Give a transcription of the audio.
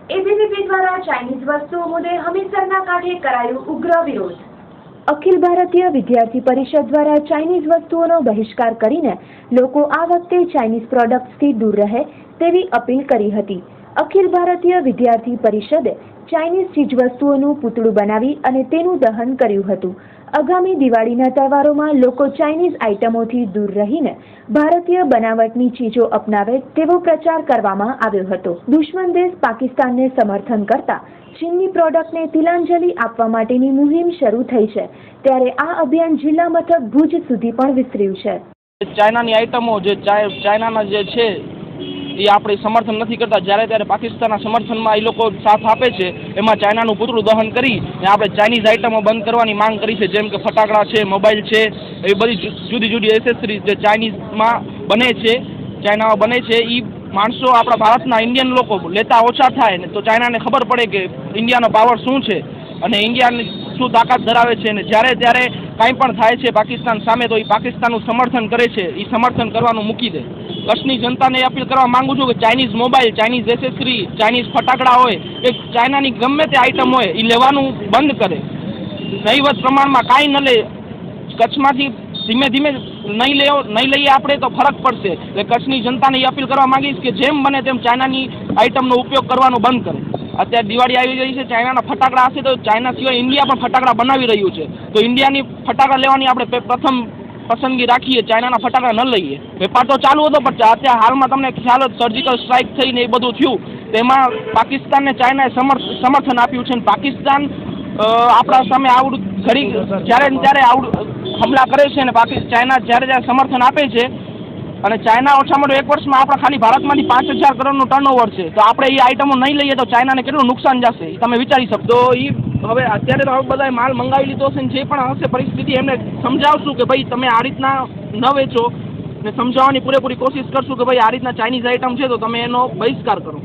ABVP द्वारा Chinese वस्तुओं मुद्दे हमीरसરના કાંઠે કરાયો ઉગ્ર વિરોધ। અખિલ ભારતીય વિદ્યાર્થી પરિષદ દ્વારા ચાઇનીઝ વસ્તુઓનો બહિષ્કાર કરીને લોકો આ વખતે ચાઇનીઝ પ્રોડક્ટ્સથી દૂર રહે તેવી અપીલ કરી હતી। અખિલ ભારતીય વિદ્યાર્થી પરિષદે ચાઇનીઝ ચીજવસ્તુઓનું પૂતળું બનાવી અને તેનું દહન કર્યું હતું। આગામી દિવાળીના તહેવારોમાં લોકો ચાઇનીઝ આઇટમોથી દૂર રહીને ભારતીય બનાવટની ચીજો અપનાવે તેવો પ્રચાર કરવામાં આવ્યો હતો। દુશ્મન દેશ પાકિસ્તાનને સમર્થન કરતા ચીનની પ્રોડક્ટને તિલાંજલિ આપવા માટેની મુહિમ શરૂ થઈ છે, ત્યારે આ અભિયાન જિલ્લા મથક ભુજ સુધી પણ વિસ્તર્યું છે। ચાઇનાની આઇટમો જે ચાઇનાના જે છે એ આપણે સમર્થન નથી કરતા, જ્યારે ત્યારે પાકિસ્તાનના સમર્થનમાં એ લોકો સાથ આપે છે, એમાં ચાઇનાનું પૂતળું દહન કરી ને આપણે ચાઇનીઝ આઇટમો બંધ કરવાની માંગ કરી છે, જેમ કે ફટાકડા છે, મોબાઈલ છે, એ બધી જુદી જુદી એસેસરીઝ જે ચાઇનીઝમાં બને છે, ચાઇનામાં બને છે, એ માણસો આપણા ભારતના ઇન્ડિયન લોકો લેતા ઓછા થાય ને તો ચાઇનાને ખબર પડે કે ઇન્ડિયાનો પાવર શું છે અને ઇન્ડિયાની શું તાકાત ધરાવે છે, અને જ્યારે ત્યારે કાંઈ પણ થાય છે પાકિસ્તાન સામે તો એ પાકિસ્તાનનું સમર્થન કરે છે, એ સમર્થન કરવાનું મૂકી દે। કચ્છની જનતાને અપીલ કરવા માંગુ છું કે Chinese mobile, Chinese accessory, Chinese ફટાકડા હોય કે ચાઇનાની ગમે તે આઇટમ હોય એ લેવાનું બંધ કરે, નહીવત પ્રમાણમાં કાંઈ ન લે। કચ્છમાંથી ધીમે ધીમે નહીં લઈએ આપણે તો ફરક પડશે। એટલે કચ્છની જનતાને એ અપીલ કરવા માંગીશ કે જેમ બને તેમ ચાઇનાની આઇટમનો ઉપયોગ કરવાનો બંધ કરે। અત્યારે દિવાળી આવી ગઈ છે, ચાઇનાના ફટાકડા હશે તો ચાઇના સિવાય ઇન્ડિયા પણ ફટાકડા બનાવી રહ્યું છે, તો ઇન્ડિયાની ફટાકડા લેવાની આપણે પ્રથમ પસંદગી રાખીએ, ચાઇનાના ફટાકડા ન લઈએ। વેપાર તો ચાલુ હતો પણ અત્યારે હાલમાં તમને ખ્યાલ હોય સર્જિકલ સ્ટ્રાઇક થઈને એ બધું થયું, તેમાં પાકિસ્તાનને ચાઇનાએ સમર્થન આપ્યું છે, અને પાકિસ્તાન આપણા સામે આવડું ઘડી જ્યારે ત્યારે આવડું હમલા કરે છે, અને ચાઇના જ્યારે સમર્થન આપે છે, અને ચાઇના ઓછામાં ઓછું એક વર્ષમાં આપણા ખાલી ભારતમાંથી 5,000 કરોડનું ટર્નઓવર છે, તો આપણે એ આઇટમો નહીં લઈએ તો ચાઇનાને કેટલું નુકસાન જશે એ તમે વિચારી શકો। તો એ હવે અત્યારે તો બધા માલ મંગાવી લીધો હશે, જે પણ હશે પરિસ્થિતિ એમને સમજાવશું કે ભાઈ તમે આ રીતના ન વેચો, ને સમજાવવાની પૂરેપૂરી કોશિશ કરશું કે ભાઈ આ રીતના ચાઇનીઝ આઇટમ છે તો તમે એનો બહિષ્કાર કરો।